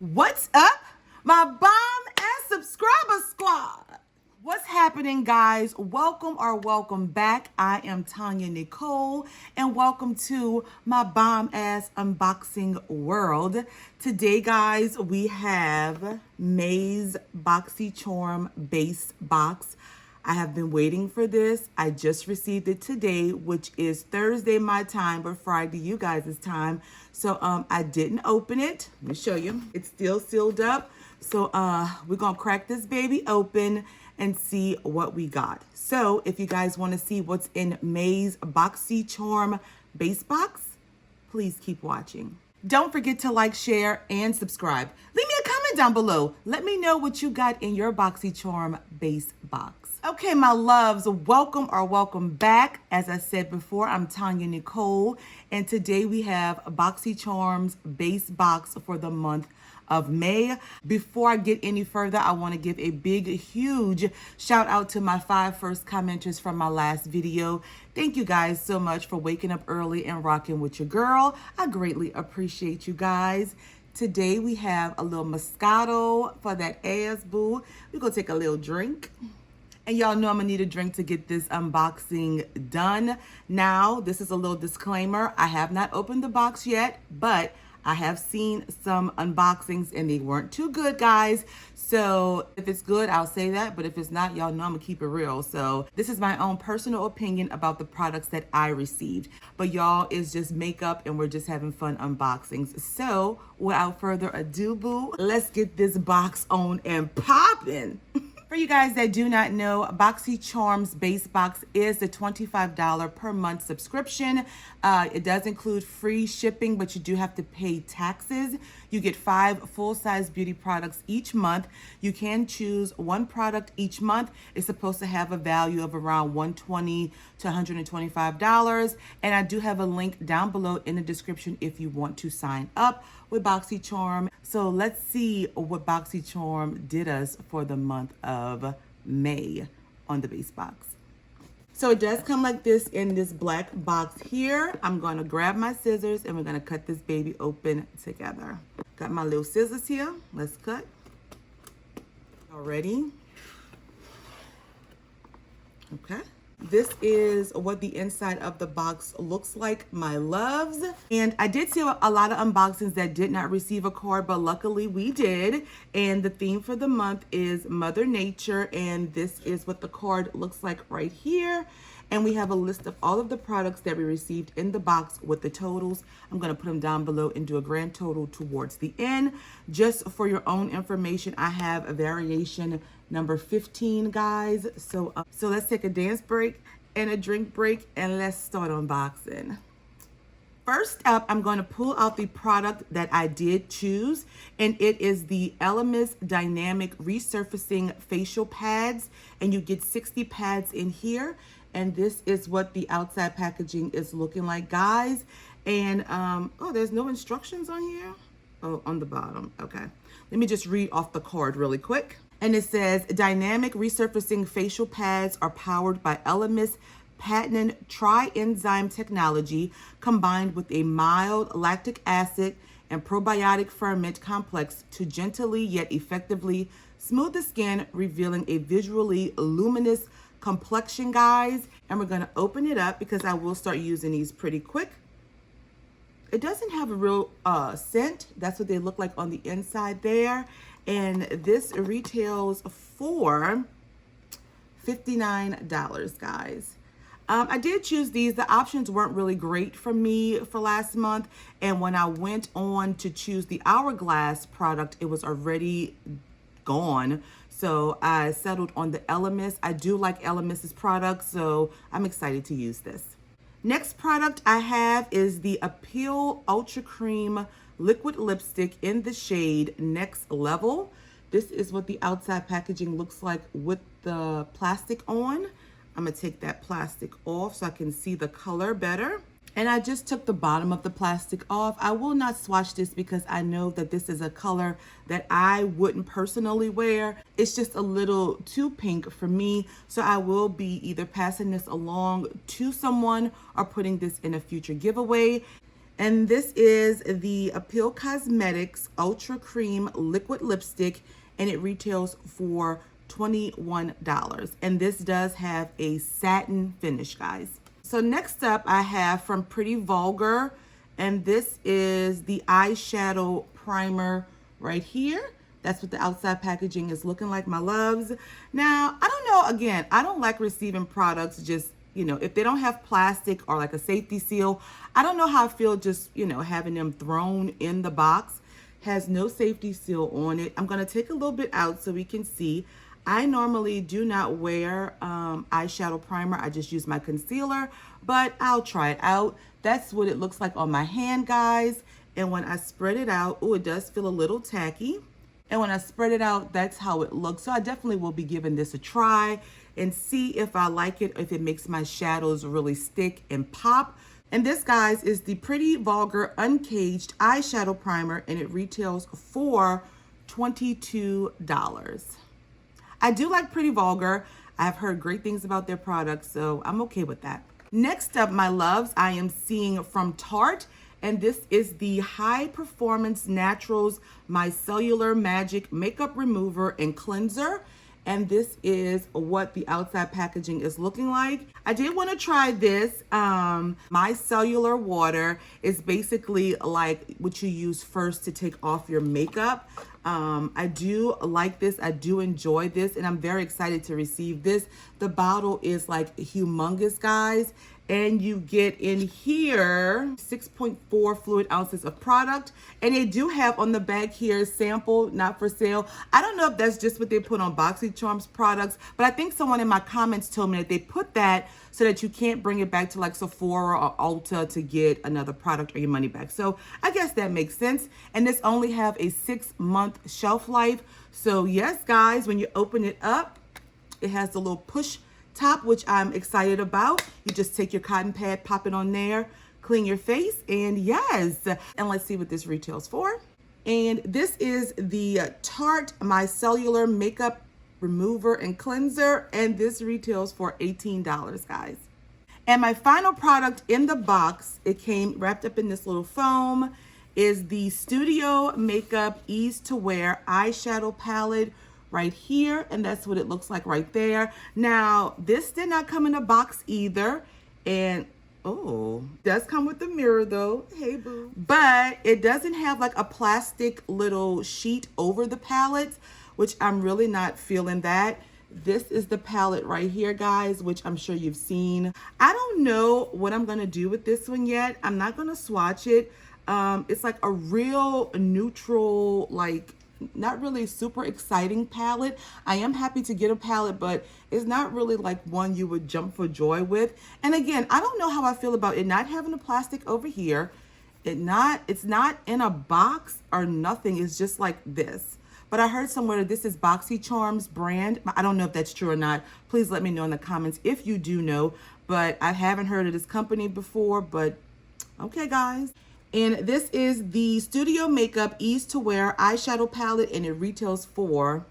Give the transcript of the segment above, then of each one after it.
What's up, my bomb and subscriber squad? What's happening, guys? Welcome back. I am TonyaNicole, and welcome to my bomb ass unboxing world. Today, guys, we have May's BoxyCharm base box. I have been waiting for this. I just received it today, which is Thursday my time, but Friday you guys' time. So I didn't open it. Let me show you. It's still sealed up. So we're gonna crack this baby open and see what we got. So if you guys want to see what's in May's BoxyCharm base box, please keep watching. Don't forget to like, share, and subscribe. Leave me a comment down below. Let me know what you got in your BoxyCharm base box. Okay, my loves, welcome back. As I said before, I'm TonyaNicole, and today we have BoxyCharm's base box for the month of May. Before I get any further, I want to give a big, huge shout out to my 5 first commenters from my last video. Thank you guys so much for waking up early and rocking with your girl. I greatly appreciate you guys. Today we have a little Moscato for that ass, boo. We're gonna take a little drink. And y'all know I'm gonna need a drink to get this unboxing done. Now, this is a little disclaimer. I have not opened the box yet, but I have seen some unboxings and they weren't too good, guys. So if it's good, I'll say that. But if it's not, y'all know I'm gonna keep it real. So this is my own personal opinion about the products that I received. But y'all, is just makeup and we're just having fun unboxings. So without further ado, boo, let's get this box on and popping. For you guys that do not know, BoxyCharm's base box is the $25 per month subscription. It does include free shipping, but you do have to pay taxes. You get 5 full-size beauty products each month. You can choose one product each month. It's supposed to have a value of around $120 to $125. And I do have a link down below in the description if you want to sign up with BoxyCharm. So let's see what BoxyCharm did us for the month of May on the base box. So it does come like this in this black box here. I'm gonna grab my scissors and we're gonna cut this baby open together. Got my little scissors here. Let's cut. Already. Okay. This is what the inside of the box looks like, my loves. And I did see a lot of unboxings that did not receive a card, but luckily we did. And the theme for the month is Mother Nature. And this is what the card looks like right here. And we have a list of all of the products that we received in the box with the totals. I'm going to put them down below and do a grand total towards the end. Just for your own information, I have a variation number 15, guys. So let's take a dance break and a drink break and let's start unboxing. First up, I'm going to pull out the product that I did choose, and it is the Elemis Dynamic Resurfacing Facial Pads, and you get 60 pads in here. And this is what the outside packaging is looking like, guys. And oh, there's no instructions on here. Oh, on the bottom. Okay, let me just read off the card really quick. And it says, dynamic resurfacing facial pads are powered by Elemis patented tri-enzyme technology combined with a mild lactic acid and probiotic ferment complex to gently yet effectively smooth the skin, revealing a visually luminous complexion, guys. And we're going to open it up because I will start using these pretty quick. It doesn't have a real scent. That's what they look like on the inside there. And this retails for $59, guys. I did choose these. The options weren't really great for me for last month. And when I went on to choose the Hourglass product, it was already gone. So I settled on the Elemis. I do like Elemis's product, so I'm excited to use this. Next product I have is the Appeal Ultra Cream Liquid Lipstick in the shade Next Level. This is what the outside packaging looks like with the plastic on. I'm gonna take that plastic off so I can see the color better. And I just took the bottom of the plastic off. I will not swatch this because I know that this is a color that I wouldn't personally wear. It's just a little too pink for me. So I will be either passing this along to someone or putting this in a future giveaway. And this is the Appeal Cosmetics Ultra Cream Liquid Lipstick, and it retails for $21. And this does have a satin finish, guys. So next up, I have from Pretty Vulgar, and this is the eyeshadow primer right here. That's what the outside packaging is looking like, my loves. Now, I don't know, again, I don't like receiving products just, you know, if they don't have plastic or like a safety seal. I don't know how I feel just, you know, having them thrown in the box. Has no safety seal on it. I'm going to take a little bit out so we can see. I normally do not wear eyeshadow primer. I just use my concealer, but I'll try it out. That's what it looks like on my hand, guys. And when I spread it out, oh, it does feel a little tacky. And when I spread it out, that's how it looks. So I definitely will be giving this a try and see if I like it, if it makes my shadows really stick and pop. And this, guys, is the Pretty Vulgar Uncaged Eyeshadow Primer, and it retails for $22. I do like Pretty Vulgar. I've heard great things about their products, so I'm okay with that. Next up, my loves, I am seeing from Tarte, and this is the High Performance Naturals Micellar Magic Makeup Remover and Cleanser. And this is what the outside packaging is looking like. I did want to try this. Micellar water is basically like what you use first to take off your makeup. I do like this. I do enjoy this, and I'm very excited to receive this. The bottle is like humongous, guys. And you get in here 6.4 fluid ounces of product. And they do have on the back here, sample, not for sale. I don't know if that's just what they put on BoxyCharm's products, but I think someone in my comments told me that they put that so that you can't bring it back to like Sephora or Ulta to get another product or your money back. So I guess that makes sense. And this only have a 6-month shelf life. So yes, guys, when you open it up, it has the little push top, which I'm excited about. You just take your cotton pad, pop it on there, clean your face, and yes. And let's see what this retails for. And this is the Tarte Micellar Makeup Remover and Cleanser, and this retails for $18, guys. And my final product in the box, it came wrapped up in this little foam, is the Studio Makeup Ease to Wear Eyeshadow Palette right here, and that's what it looks like right there. Now, this did not come in a box either, and oh, does come with the mirror though. Hey, boo. But it doesn't have like a plastic little sheet over the palette, which I'm really not feeling that. This is the palette right here, guys, which I'm sure you've seen. I don't know what I'm gonna do with this one yet. I'm not gonna swatch it. It's like a real neutral, like not really super exciting palette. I am happy to get a palette, but it's not really like one you would jump for joy with. And again, I don't know how I feel about it not having a plastic over here. It's not in a box or nothing. It's just like this. But I heard somewhere that this is BoxyCharm's brand. I don't know if that's true or not. Please let me know in the comments if you do know. But I haven't heard of this company before, but okay, guys. And this is the Studio Makeup Ease to Wear Eyeshadow Palette, and it retails for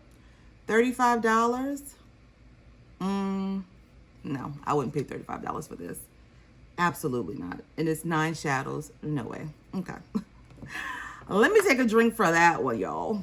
$35. No, I wouldn't pay $35 for this. Absolutely not. And it's 9 shadows. No way. Okay. Let me take a drink for that one, y'all.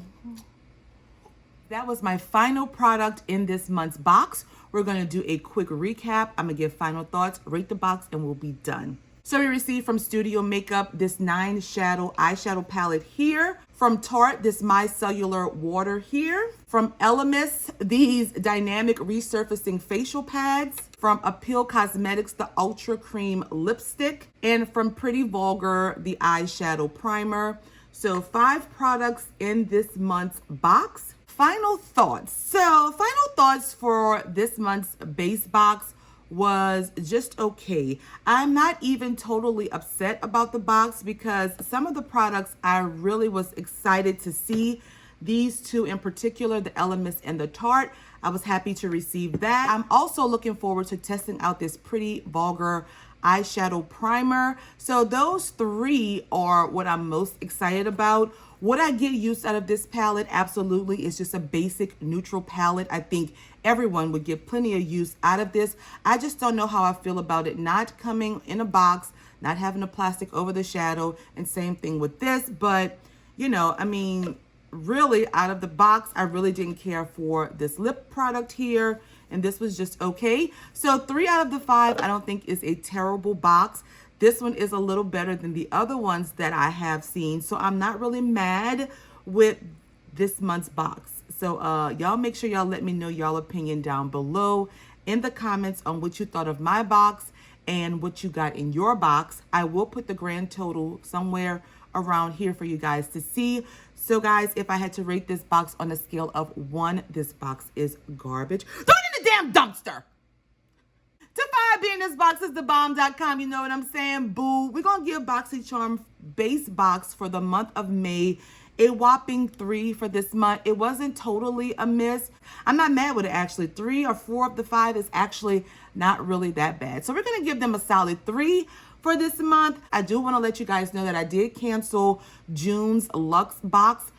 That was my final product in this month's box. We're going to do a quick recap. I'm going to give final thoughts, rate the box, and we'll be done. So we received from Studio Makeup this 9 shadow eyeshadow palette here. From Tarte, this micellar water here. From Elemis, these dynamic resurfacing facial pads. From Appeal Cosmetics, the Ultra Cream lipstick. And from Pretty Vulgar, the eyeshadow primer. So 5 products in this month's box. Final thoughts. So final thoughts for this month's base box was just okay. I'm not even totally upset about the box because some of the products I really was excited to see. These two in particular, the Elemis and the Tarte, I was happy to receive that. I'm also looking forward to testing out this Pretty Vulgar eyeshadow primer. So those 3 are what I'm most excited about. Would I get use out of this palette? Absolutely. It's just a basic neutral palette. I think everyone would get plenty of use out of this. I just don't know how I feel about it not coming in a box, not having the plastic over the shadow, and same thing with this. But, you know, I mean, really out of the box, I really didn't care for this lip product here, and this was just okay. So 3 out of the 5 I don't think is a terrible box. This one is a little better than the other ones that I have seen, so I'm not really mad with this month's box. So y'all make sure y'all let me know y'all opinion down below in the comments on what you thought of my box and what you got in your box. I will put the grand total somewhere around here for you guys to see. So guys, if I had to rate this box on a scale of 1, this box is garbage. Throw it in the damn dumpster. To 5 being this box is thebomb.com. You know what I'm saying? Boo. We're going to give BoxyCharm base box for the month of May a whopping 3 for this month. It wasn't totally a miss. I'm not mad with it, actually. 3 or 4 of the 5 is actually not really that bad. So we're going to give them a solid 3 for this month. I do want to let you guys know that I did cancel June's Luxe box.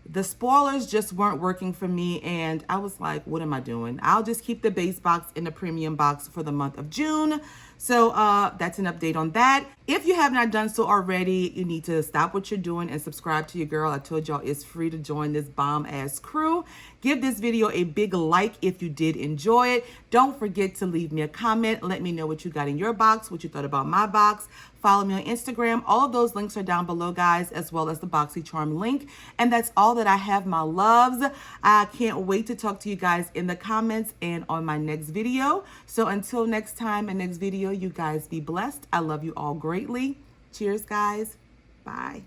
The spoilers just weren't working for me, and I was like, what am I doing? I'll just keep the base box in the premium box for the month of June. So that's an update on that. If you have not done so already, you need to stop what you're doing and subscribe to your girl. I told y'all it's free to join this bomb-ass crew. Give this video a big like if you did enjoy it. Don't forget to leave me a comment. Let me know what you got in your box, what you thought about my box. Follow me on Instagram. All of those links are down below, guys, as well as the BoxyCharm link. And that's all that I have, my loves. I can't wait to talk to you guys in the comments and on my next video. So until next time and next video, you guys be blessed. I love you all greatly. Cheers, guys. Bye.